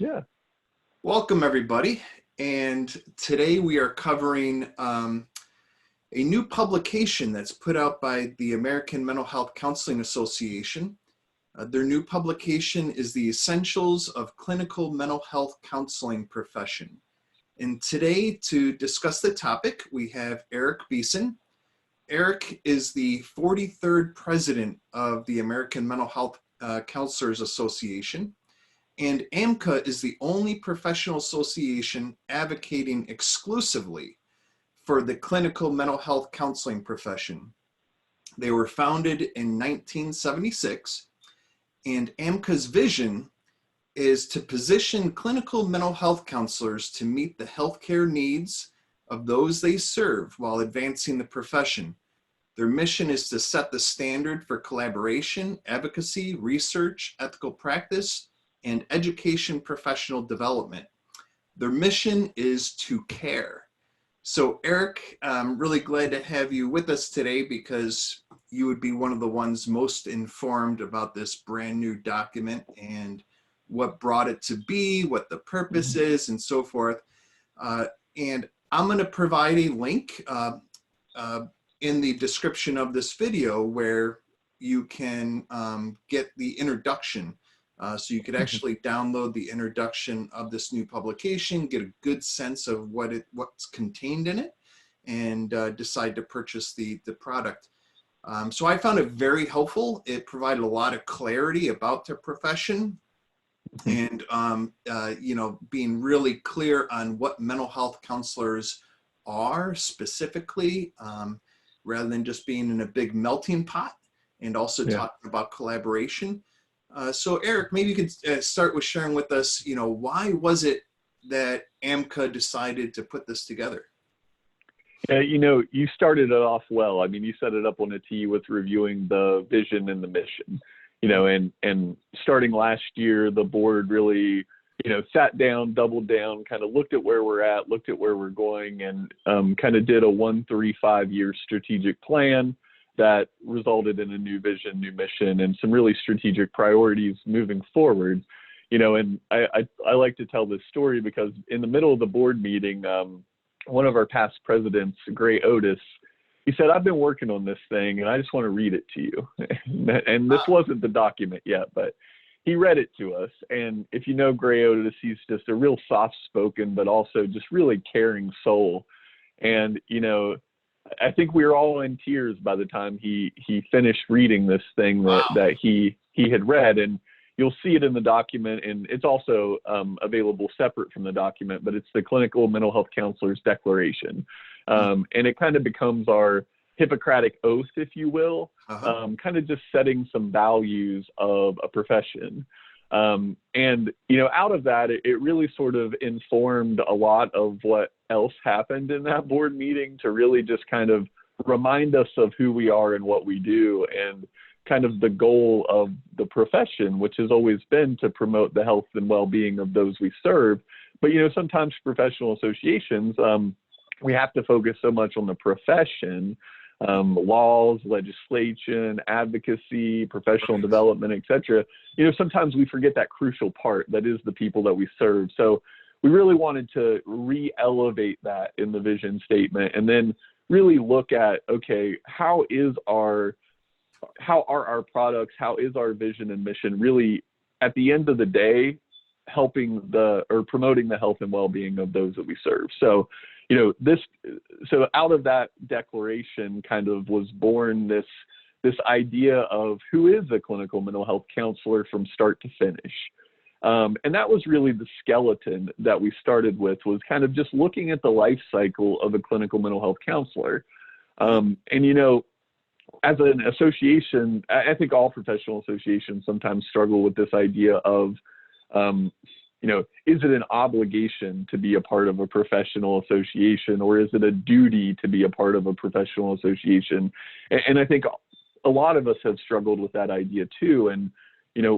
Yeah. Welcome, everybody. And today we are covering a new publication that's put out by the American Mental Health Counseling Association. Their new publication is The Essentials of Clinical Mental Health Counseling Profession. And today, to discuss the topic, we have Eric Beeson. Eric is the 43rd president of the American Mental Health Counselors Association. And AMHCA is the only professional association advocating exclusively for the clinical mental health counseling profession. They were founded in 1976, and AMHCA's vision is to position clinical mental health counselors to meet the healthcare needs of those they serve while advancing the profession. Their mission is to set the standard for collaboration, advocacy, research, ethical practice, and education professional development. Their mission is to care. So Eric, I'm really glad to have you with us today because you would be one of the ones most informed about this brand new document and what brought it to be, what the purpose is, and so forth. And I'm going to provide a link in the description of this video where you can get the introduction. So you could actually download the introduction of this new publication, get a good sense of what's contained in it, and decide to purchase the product. So I found it very helpful. It provided a lot of clarity about the profession and being really clear on what mental health counselors are specifically, rather than just being in a big melting pot, and also talking about collaboration. So Eric, maybe you could start with sharing with us, why was it that AMHCA decided to put this together? You started it off well. I mean, you set it up on a tee with reviewing the vision and the mission, and starting last year, the board really, sat down, doubled down, kind of looked at where we're at, looked at where we're going, and kind of did a 1-3-5 year strategic plan that resulted in a new vision, new mission, and some really strategic priorities moving forward. And I like to tell this story because in the middle of the board meeting, one of our past presidents, Otis, he said, "I've been working on this thing and I just want to read it to you." And this wasn't the document yet, but he read it to us. And if you know Otis, he's just a real soft-spoken, but also just really caring soul. And, I think we were all in tears by the time he finished reading this thing that he had read. And you'll see it in the document, and it's also available separate from the document, but it's the Clinical Mental Health Counselor's Declaration. And it kind of becomes our Hippocratic oath, if you will, kind of just setting some values of a profession. And, out of that, it really sort of informed a lot of what else happened in that board meeting to really just kind of remind us of who we are and what we do, and kind of the goal of the profession, which has always been to promote the health and well-being of those we serve. But, sometimes professional associations, we have to focus so much on the profession, laws, legislation, advocacy, professional development, etc. Sometimes we forget that crucial part that is the people that we serve. So we really wanted to re-elevate that in the vision statement, and then really look at, okay, how are our products, how is our vision and mission really, at the end of the day, helping or promoting the health and well-being of those that we serve. So so out of that declaration kind of was born this idea of who is a clinical mental health counselor from start to finish. And that was really the skeleton that we started with, was kind of just looking at the life cycle of a clinical mental health counselor. And, as an association, I think all professional associations sometimes struggle with this idea of, is it an obligation to be a part of a professional association, or is it a duty to be a part of a professional association? And I think a lot of us have struggled with that idea too. And,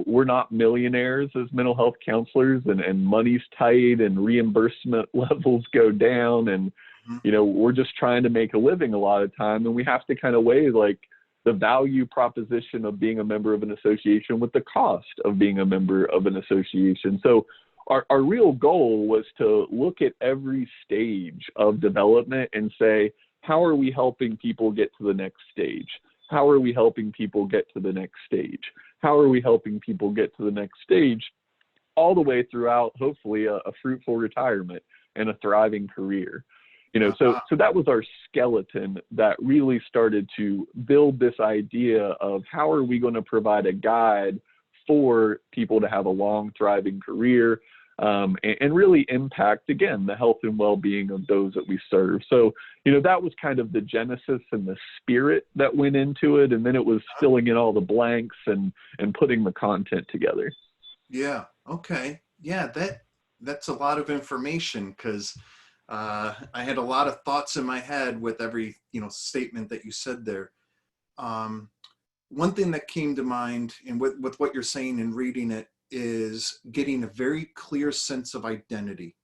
we're not millionaires as mental health counselors, and money's tight and reimbursement levels go down. And, we're just trying to make a living a lot of time. And we have to kind of weigh like the value proposition of being a member of an association with the cost of being a member of an association. So our real goal was to look at every stage of development and say, how are we helping people get to the next stage? How are we helping people get to the next stage? How are we helping people get to the next stage, all the way throughout, hopefully, a fruitful retirement and a thriving career? So that was our skeleton that really started to build this idea of how are we going to provide a guide for people to have a long, thriving career, and really impact, again, the health and well-being of those that we serve. So, that was kind of the genesis and the spirit that went into it. And then it was filling in all the blanks and putting the content together. Yeah. Okay. Yeah. That's a lot of information, because I had a lot of thoughts in my head with every, statement that you said there. One thing that came to mind, and with what you're saying and reading it, is getting a very clear sense of identity.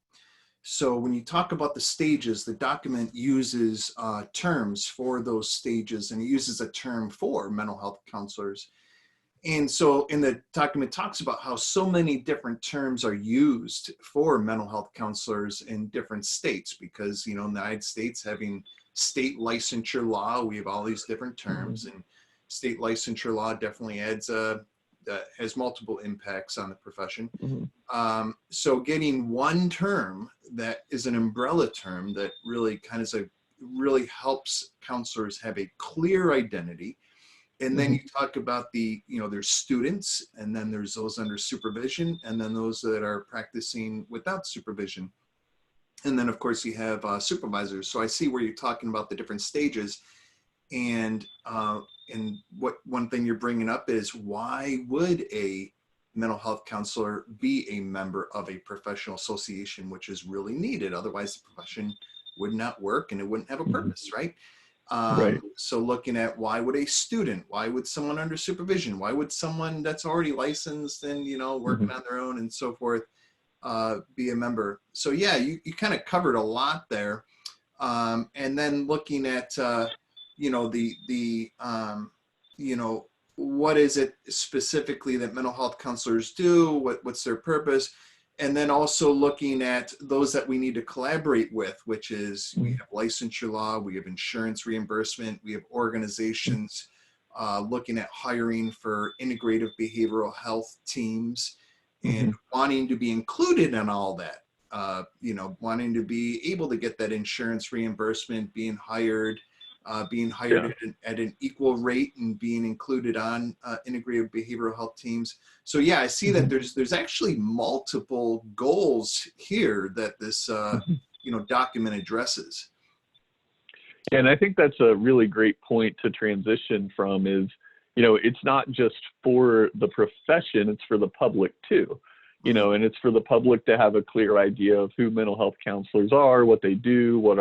So when you talk about the stages, the document uses terms for those stages, and it uses a term for mental health counselors. And so in the document talks about how so many different terms are used for mental health counselors in different states, because, in the United States, having state licensure law, we have all these different terms, and state licensure law definitely has multiple impacts on the profession. So getting one term that is an umbrella term that really really helps counselors have a clear identity. And then you talk about there's students, and then there's those under supervision, and then those that are practicing without supervision. And then of course you have supervisors. So I see where you're talking about the different stages. And what one thing you're bringing up is, why would a mental health counselor be a member of a professional association, which is really needed? Otherwise the profession would not work and it wouldn't have a purpose, right? Right. So looking at, why would a student, why would someone under supervision, why would someone that's already licensed and, working on their own and so forth, be a member? So yeah, you kind of covered a lot there. And then looking at, what is it specifically that mental health counselors do? What's their purpose? And then also looking at those that we need to collaborate with, which is, we have licensure law, we have insurance reimbursement, we have organizations looking at hiring for integrative behavioral health teams, and wanting to be included in all that, wanting to be able to get that insurance reimbursement, being hired at an equal rate, and being included on integrative behavioral health teams. So yeah, I see that there's actually multiple goals here that this document addresses. And I think that's a really great point to transition from, is, it's not just for the profession, it's for the public too. And it's for the public to have a clear idea of who mental health counselors are, what they do, what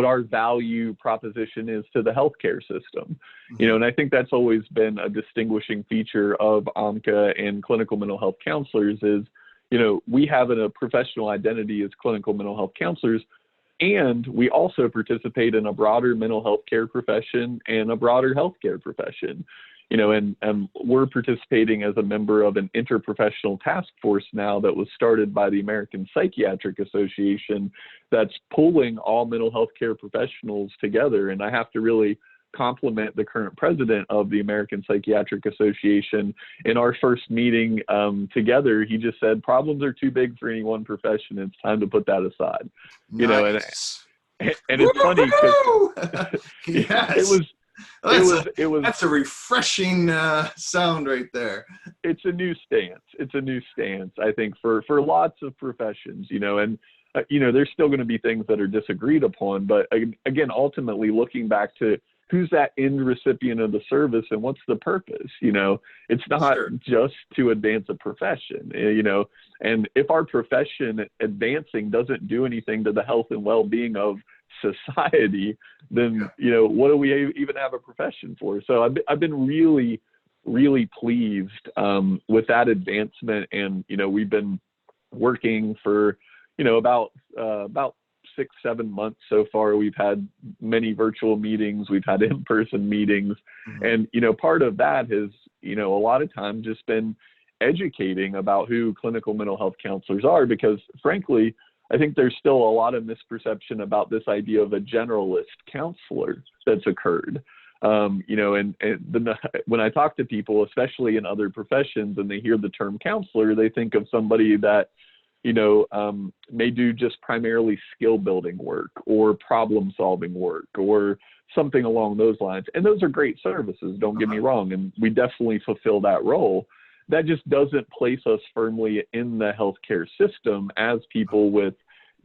our value proposition is to the healthcare system. And I think that's always been a distinguishing feature of AMHCA and clinical mental health counselors is, we have a professional identity as clinical mental health counselors, and we also participate in a broader mental health care profession and a broader healthcare profession. And we're participating as a member of an interprofessional task force now that was started by the American Psychiatric Association, that's pulling all mental health care professionals together. And I have to really compliment the current president of the American Psychiatric Association. In our first meeting together, he just said, problems are too big for any one profession. It's time to put that aside. Nice. And it's funny because yes. it was that's a refreshing sound right there. It's a new stance, I think, for lots of professions, and there's still going to be things that are disagreed upon, but again, ultimately looking back to who's that end recipient of the service and what's the purpose. It's not just to advance a profession, and if our profession advancing doesn't do anything to the health and well-being of society, then what do we even have a profession for? So I've been really, really pleased with that advancement, and we've been working for about 6-7 months so far. We've had many virtual meetings, we've had in-person meetings, and part of that has a lot of times just been educating about who clinical mental health counselors are, because frankly, I think there's still a lot of misperception about this idea of a generalist counselor that's occurred. When I talk to people, especially in other professions, and they hear the term counselor, they think of somebody that, may do just primarily skill building work or problem solving work or something along those lines. And those are great services, don't get me wrong. And we definitely fulfill that role. That just doesn't place us firmly in the healthcare system as people with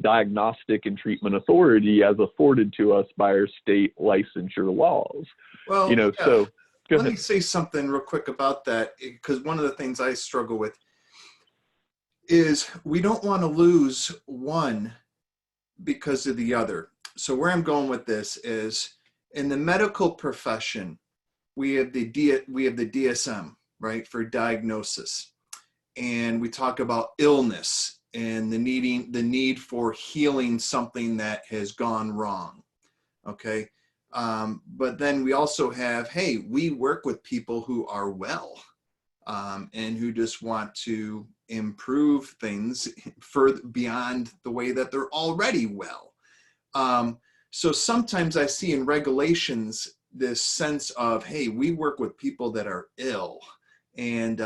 diagnostic and treatment authority as afforded to us by our state licensure laws. Well, So let me say something real quick about that, because one of the things I struggle with is we don't want to lose one because of the other. So where I'm going with this is, in the medical profession, we have the DSM, right, for diagnosis, and we talk about illness and the need for healing something that has gone wrong. Okay. But then we also have, hey, we work with people who are well, and who just want to improve things further beyond the way that they're already well. So sometimes I see in regulations this sense of, hey, we work with people that are ill, and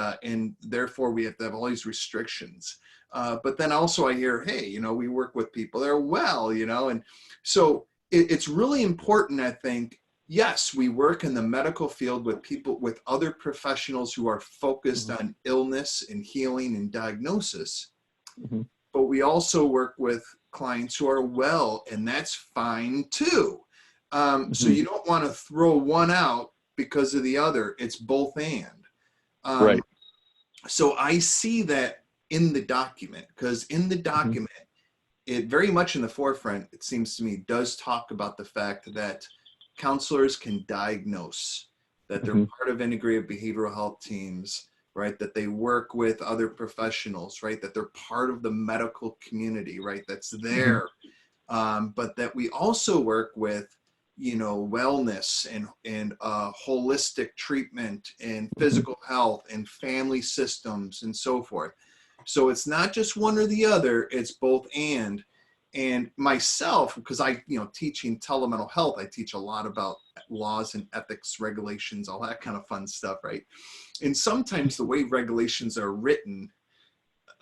therefore we have to have all these restrictions. But then also I hear, hey, we work with people that are well, and so it's really important, I think. Yes, we work in the medical field with people, with other professionals who are focused on illness and healing and diagnosis. But we also work with clients who are well, and that's fine too. So you don't want to throw one out because of the other. It's both and. Right. So I see that in the document, because in the document, it very much in the forefront, it seems to me, does talk about the fact that counselors can diagnose, that they're part of integrative behavioral health teams, right? That they work with other professionals, right? That they're part of the medical community, right? That's there. But that we also work with, wellness and holistic treatment and physical health and family systems and so forth. So it's not just one or the other, it's both and. And myself, because I, teaching telemental health, I teach a lot about laws and ethics, regulations, all that kind of fun stuff, right? And sometimes the way regulations are written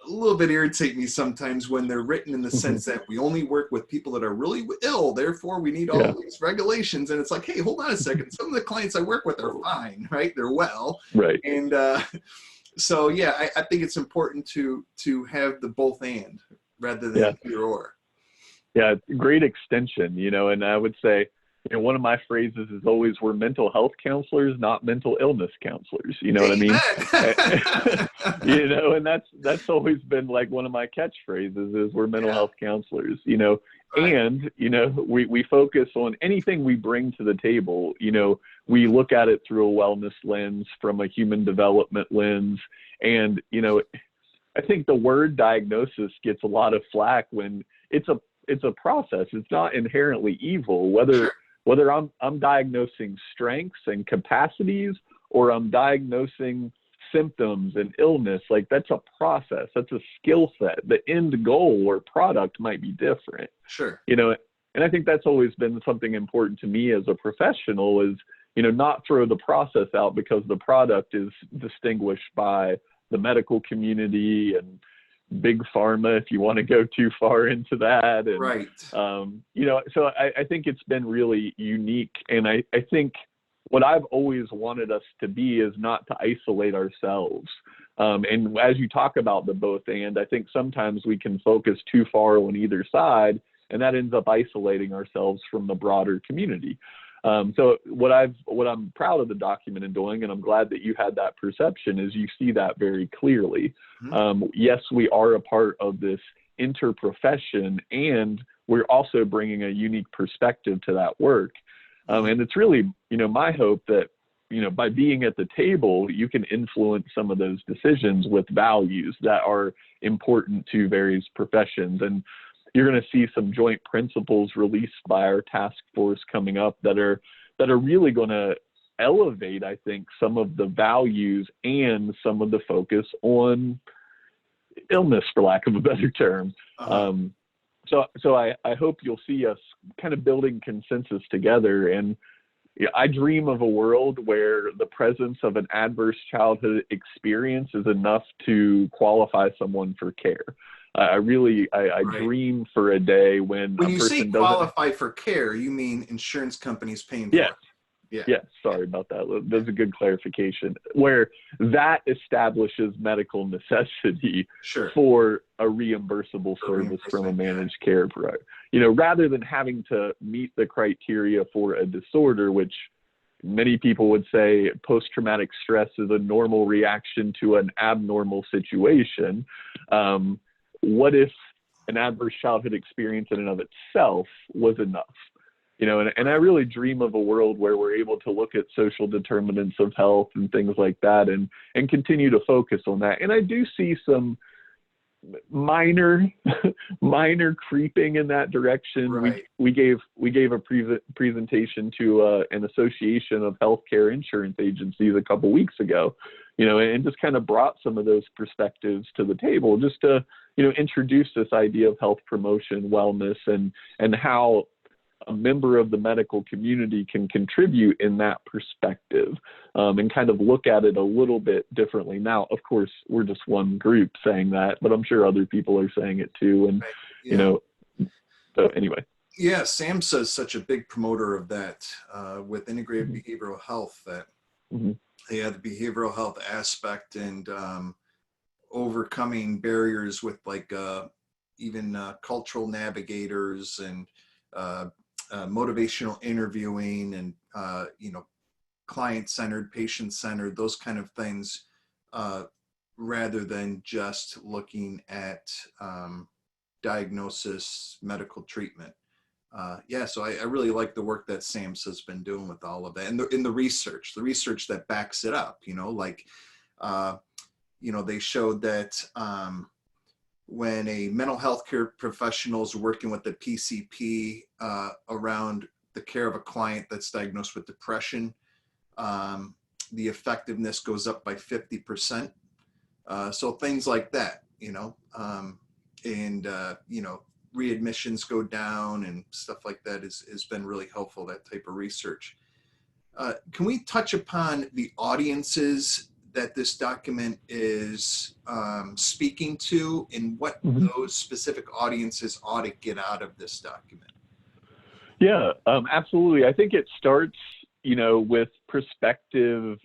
a little bit irritate me sometimes, when they're written in the sense that we only work with people that are really ill, therefore we need all these regulations. And it's like, hey, hold on a second. Some of the clients I work with are fine, right? They're well. Right. And so, yeah, I think it's important to have the both and rather than either or. Yeah, great extension, and I would say, one of my phrases is always, we're mental health counselors, not mental illness counselors. You know what I mean? And that's always been like one of my catchphrases is, we're mental health counselors, and, we focus on anything we bring to the table. We look at it through a wellness lens, from a human development lens. And, I think the word diagnosis gets a lot of flack when it's a process. It's not inherently evil, whether I'm diagnosing strengths and capacities, or I'm diagnosing symptoms and illness. Like, that's a process, that's a skill set. The end goal or product might be different. Sure. And I think that's always been something important to me as a professional, is, not throw the process out because the product is distinguished by the medical community and big pharma, if you want to go too far into that. And, right. So I think it's been really unique. And I think what I've always wanted us to be is not to isolate ourselves. And as you talk about the both and, I think sometimes we can focus too far on either side, and that ends up isolating ourselves from the broader community. So what I'm proud of the document in doing, and I'm glad that you had that perception, is you see that very clearly. Yes, we are a part of this interprofession, and we're also bringing a unique perspective to that work. And it's really, my hope that, by being at the table, you can influence some of those decisions with values that are important to various professions. And you're going to see some joint principles released by our task force coming up that are really going to elevate, I think, some of the values and some of the focus on illness, for lack of a better term. So I hope you'll see us kind of building consensus together. And I dream of a world where the presence of an adverse childhood experience is enough to qualify someone for care. I dream for a day when you say qualify for care, you mean insurance companies paying for it? Yeah, sorry about that. That's a good clarification. Where that establishes medical necessity for a reimbursable service from a managed care provider. Rather than having to meet the criteria for a disorder, which many people would say post-traumatic stress is a normal reaction to an abnormal situation. What if an adverse childhood experience in and of itself was enough? And I really dream of a world where we're able to look at social determinants of health and things like that and continue to focus on that. And I do see some minor creeping in that direction. Right. We gave a presentation to an association of healthcare insurance agencies a couple weeks ago, and just kind of brought some of those perspectives to the table, just to introduce this idea of health promotion, wellness, and how a member of the medical community can contribute in that perspective, and kind of look at it a little bit differently. Now, of course, we're just one group saying that, but I'm sure other people are saying it too. And, so anyway. Yeah, SAMHSA is such a big promoter of that with integrated behavioral health, that they have the behavioral health aspect and overcoming barriers with even cultural navigators and motivational interviewing and, client-centered, patient-centered, those kind of things, rather than just looking at diagnosis, medical treatment. So I really like the work that SAMHSA has been doing with all of that, and in the research that backs it up. They showed that when a mental health care professional is working with the PCP around the care of a client that's diagnosed with depression, the effectiveness goes up by 50%. So things like that, readmissions go down and stuff like that has been really helpful, that type of research. Can we touch upon the audiences that this document is speaking to, and what those specific audiences ought to get out of this document? Yeah, absolutely. I think it starts, with prospective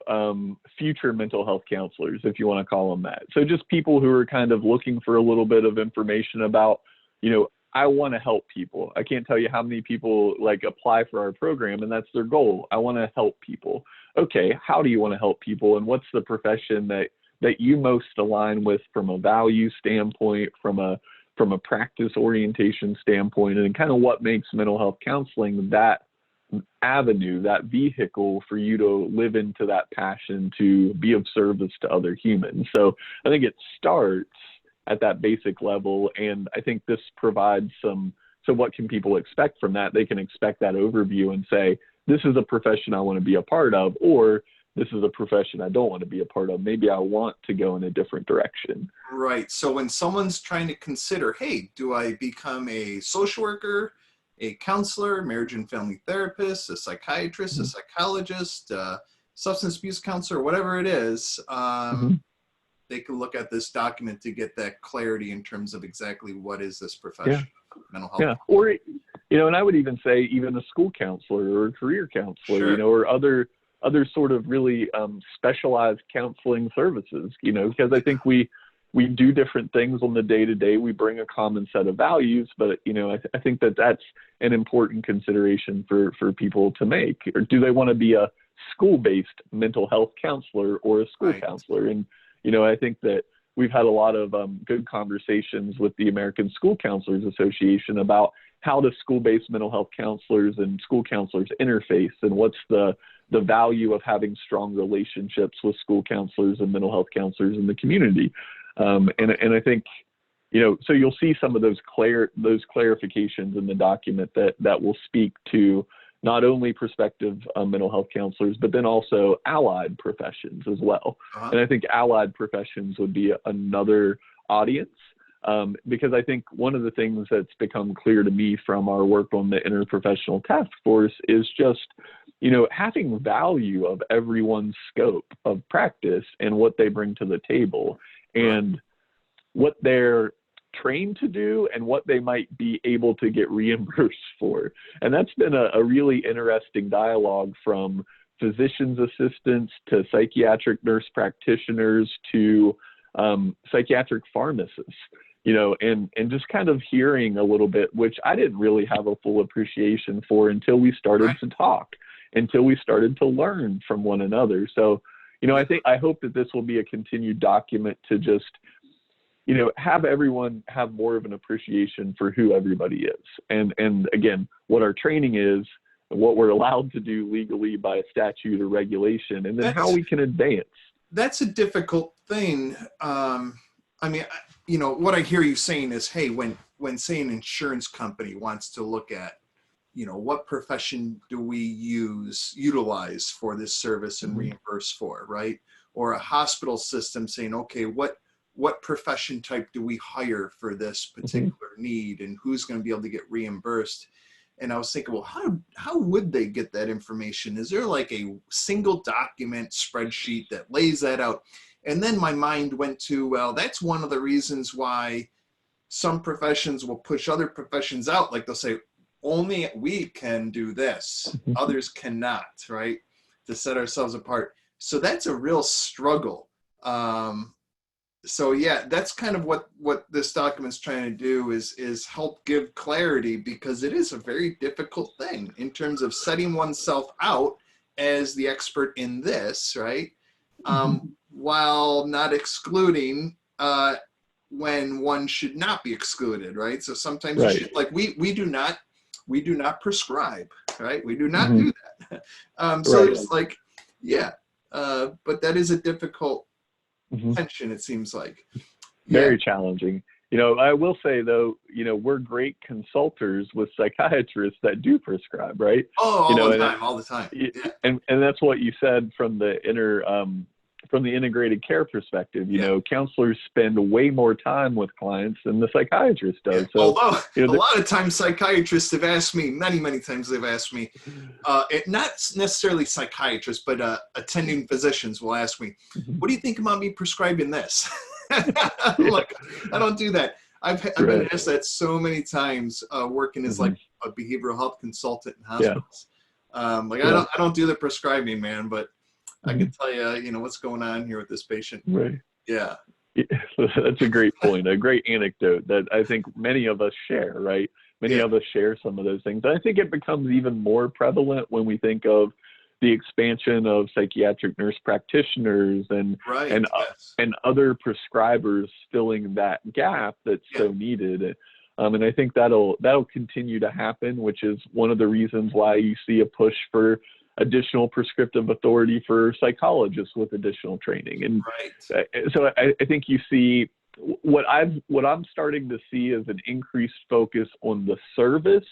future mental health counselors, if you want to call them that. So just people who are kind of looking for a little bit of information about, I want to help people. I can't tell you how many people apply for our program and that's their goal. I want to help people. Okay, how do you want to help people, and what's the profession that you most align with from a value standpoint, from a practice orientation standpoint, and kind of what makes mental health counseling that avenue, that vehicle for you to live into that passion to be of service to other humans. So I think it starts at that basic level, and I think this provides so what can people expect from that? They can expect that overview and say, this is a profession I want to be a part of, or this is a profession I don't want to be a part of. Maybe I want to go in a different direction. Right. So when someone's trying to consider, hey, do I become a social worker, a counselor, marriage and family therapist, a psychiatrist, a psychologist, substance abuse counselor, whatever it is, they can look at this document to get that clarity in terms of exactly what is this profession, mental health. Yeah. Or, and I would even say even a school counselor or a career counselor, or other sort of really specialized counseling services, because I think we do different things on the day-to-day. We bring a common set of values, but, I think that's an important consideration for people to make. Or do they want to be a school-based mental health counselor or a school counselor? And, I think that we've had a lot of good conversations with the American School Counselors Association about how do school-based mental health counselors and school counselors interface, and what's the value of having strong relationships with school counselors and mental health counselors in the community. And I think, so you'll see some of those clarifications in the document that will speak to not only prospective mental health counselors, but then also allied professions as well. And I think allied professions would be another audience, because I think one of the things that's become clear to me from our work on the interprofessional task force is just, having value of everyone's scope of practice and what they bring to the table and what they're trained to do and what they might be able to get reimbursed for. And that's been a really interesting dialogue from physician's assistants to psychiatric nurse practitioners to psychiatric pharmacists, and just kind of hearing a little bit, which I didn't really have a full appreciation for until we started to talk, until we started to learn from one another. So, I hope that this will be a continued document to just, have everyone have more of an appreciation for who everybody is. And again, what our training is, what we're allowed to do legally by a statute or regulation, and then how we can advance. That's a difficult thing. What I hear you saying is, hey, when say an insurance company wants to look at, what profession do we utilize for this service and reimburse for, right? Or a hospital system saying, okay, what profession type do we hire for this particular need, and who's going to be able to get reimbursed? And I was thinking, well, how would they get that information? Is there like a single document spreadsheet that lays that out? And then my mind went to, well, that's one of the reasons why some professions will push other professions out. Like they'll say, only we can do this, others cannot, right? To set ourselves apart. So that's a real struggle. So yeah, that's kind of what this document's trying to do is help give clarity, because it is a very difficult thing in terms of setting oneself out as the expert in this, right? While not excluding when one should not be excluded, right? So sometimes you should, like we do not prescribe, right? We do not do that. So it's like, but that is a difficult tension, it seems like. Very challenging. I will say though, we're great consultors with psychiatrists that do prescribe, right? Oh, all the time. Yeah. And that's what you said from the from the integrated care perspective. Counselors spend way more time with clients than the psychiatrist does. So, although a lot of times psychiatrists have asked me, many times they've asked me, not necessarily psychiatrists, but attending physicians will ask me, what do you think about me prescribing this? Like, I don't do that. I've been asked that so many times, working as like a behavioral health consultant in hospitals. I don't do the prescribing, man, but I can tell you, what's going on here with this patient. Right. Yeah. That's a great point, a great anecdote that I think many of us share, right? Many of us share some of those things. I think it becomes even more prevalent when we think of the expansion of psychiatric nurse practitioners and other prescribers filling that gap that's so needed. And I think that'll continue to happen, which is one of the reasons why you see a push for additional prescriptive authority for psychologists with additional training. And so I think you see what I'm starting to see is an increased focus on the service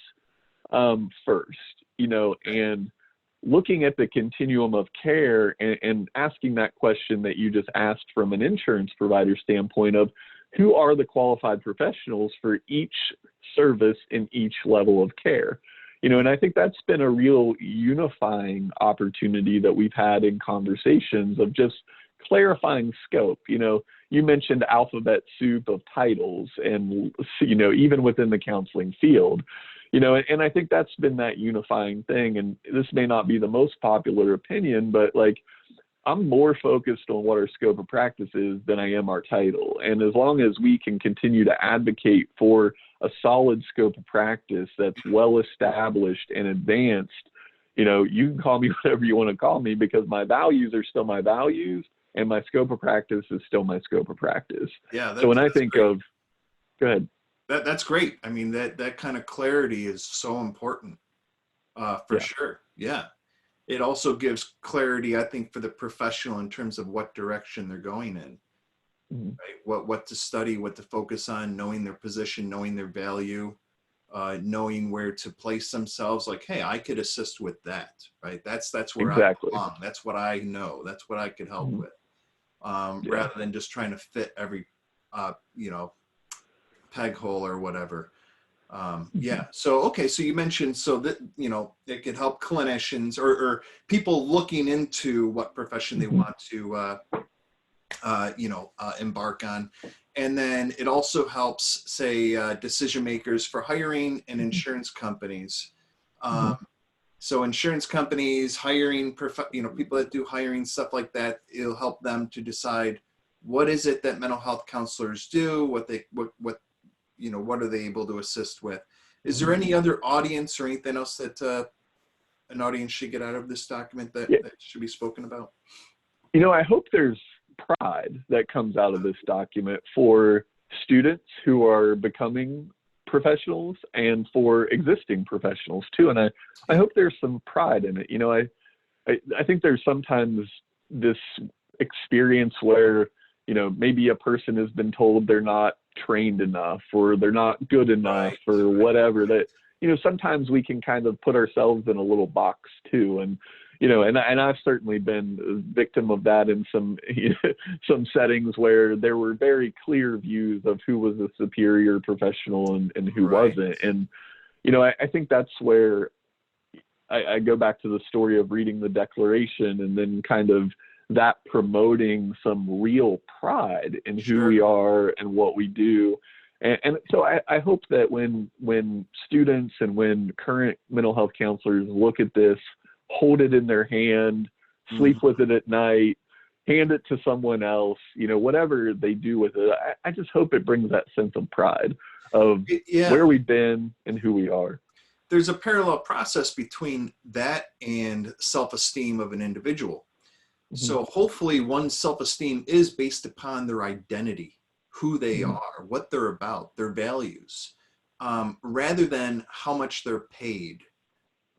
first, and looking at the continuum of care and asking that question that you just asked from an insurance provider standpoint of who are the qualified professionals for each service in each level of care. And I think that's been a real unifying opportunity that we've had in conversations of just clarifying scope. You mentioned alphabet soup of titles and, even within the counseling field, and I think that's been that unifying thing. And this may not be the most popular opinion, but I'm more focused on what our scope of practice is than I am our title. And as long as we can continue to advocate for a solid scope of practice that's well established and advanced, you can call me whatever you want to call me, because my values are still my values and my scope of practice is still my scope of practice. Yeah. So when I think of, go ahead. That's great. I mean, that kind of clarity is so important, for sure. Yeah. It also gives clarity, I think, for the professional in terms of what direction they're going in. Right? What to study, what to focus on, knowing their position, knowing their value. knowing where to place themselves, like, hey, I could assist with that, right? That's where I Exactly. belong. That's what I know. That's what I could help with, Yeah. rather than just trying to fit every, peg hole or whatever. Yeah. So, okay. So you mentioned, so that, it could help clinicians or people looking into what profession they want to, embark on. And then it also helps, say, decision makers for hiring and insurance companies. So insurance companies, hiring, people that do hiring, stuff like that, it'll help them to decide what is it that mental health counselors do, what are they able to assist with. Is there any other audience or anything else that an audience should get out of this document that should be spoken about? I hope there's pride that comes out of this document for students who are becoming professionals and for existing professionals too. And I hope there's some pride in it. I think there's sometimes this experience where, maybe a person has been told they're not trained enough or they're not good enough or whatever, that, sometimes we can kind of put ourselves in a little box too. And, and I've certainly been a victim of that in some settings where there were very clear views of who was a superior professional and who wasn't. And, I think that's where I go back to the story of reading the Declaration and then kind of that promoting some real pride in who we are and what we do. And so I hope that when students and when current mental health counselors look at this, hold it in their hand, sleep with it at night, hand it to someone else, whatever they do with it, I just hope it brings that sense of pride of where we've been and who we are. There's a parallel process between that and self-esteem of an individual. So hopefully one's self-esteem is based upon their identity, who they are, what they're about, their values, rather than how much they're paid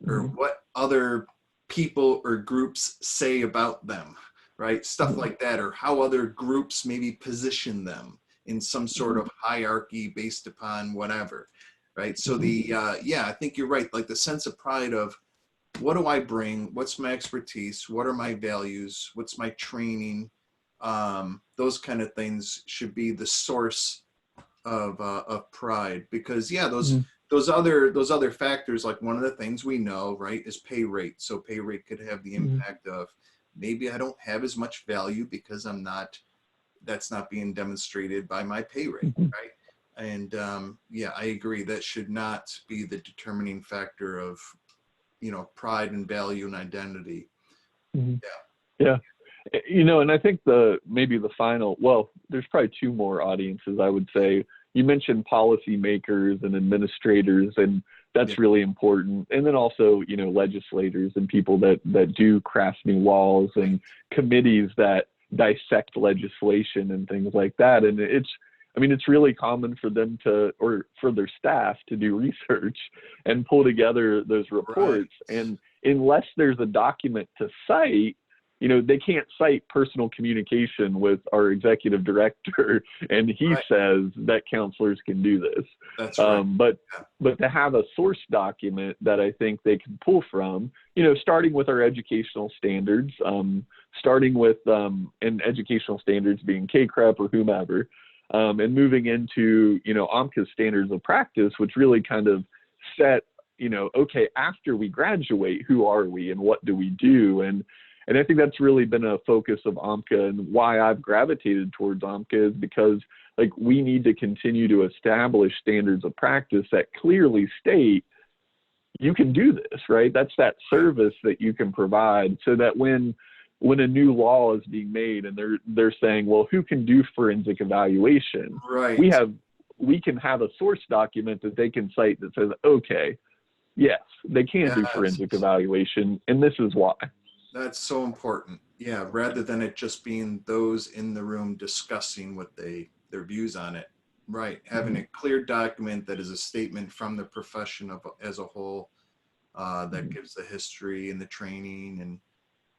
or what other people or groups say about them, right? Stuff like that, or how other groups maybe position them in some sort of hierarchy based upon whatever, right? So I think you're right. Like the sense of pride of, what do I bring? What's my expertise? What are my values? What's my training? Those kind of things should be the source of pride, because those other factors, like one of the things we know, right, is pay rate. So pay rate could have the impact of maybe I don't have as much value because that's not being demonstrated by my pay rate, right? And I agree, that should not be the determining factor of pride and value and identity. Yeah. And I think maybe the final, there's probably two more audiences, I would say. You mentioned policymakers and administrators, and that's really important. And then also, legislators and people that do craft new laws and committees that dissect legislation and things like that. And it's really common for them or for their staff to do research and pull together those reports. And unless there's a document to cite, they can't cite personal communication with our executive director, and he says that counselors can do this. That's right. But to have a source document that I think they can pull from, starting with our educational standards, starting with and educational standards being KCREP or whomever, and moving into, AMHCA standards of practice, which really kind of set, okay, after we graduate, who are we and what do we do? And I think that's really been a focus of AMHCA, and why I've gravitated towards AMHCA is because, like, we need to continue to establish standards of practice that clearly state you can do this, right? That's that service that you can provide, so that when a new law is being made and they're saying, well, who can do forensic evaluation? Right. We can have a source document that they can cite that says, okay, yes, they can do forensic evaluation, and this is why. That's so important. Yeah, rather than it just being those in the room discussing their views on it. Right. Having a clear document that is a statement from the profession as a whole, that gives the history and the training.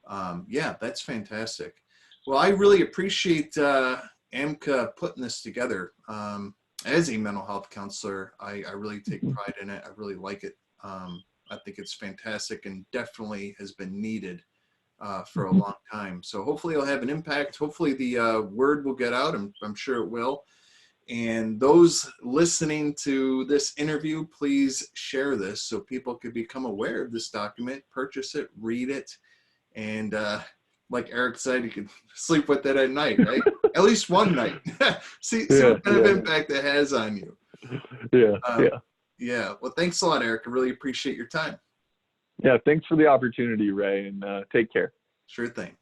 And that's fantastic. Well, I really appreciate AMHCA putting this together. As a mental health counselor, I really take pride in it. I really like it. I think it's fantastic and definitely has been needed for a long time. So hopefully it'll have an impact. Hopefully the word will get out. I'm sure it will. And those listening to this interview, please share this so people could become aware of this document, purchase it, read it, and like Eric said, you can sleep with it at night, right? At least one night. see what kind of impact it has on you. Yeah. Well, thanks a lot, Eric. I really appreciate your time. Yeah, thanks for the opportunity, Ray, and take care. Sure thing.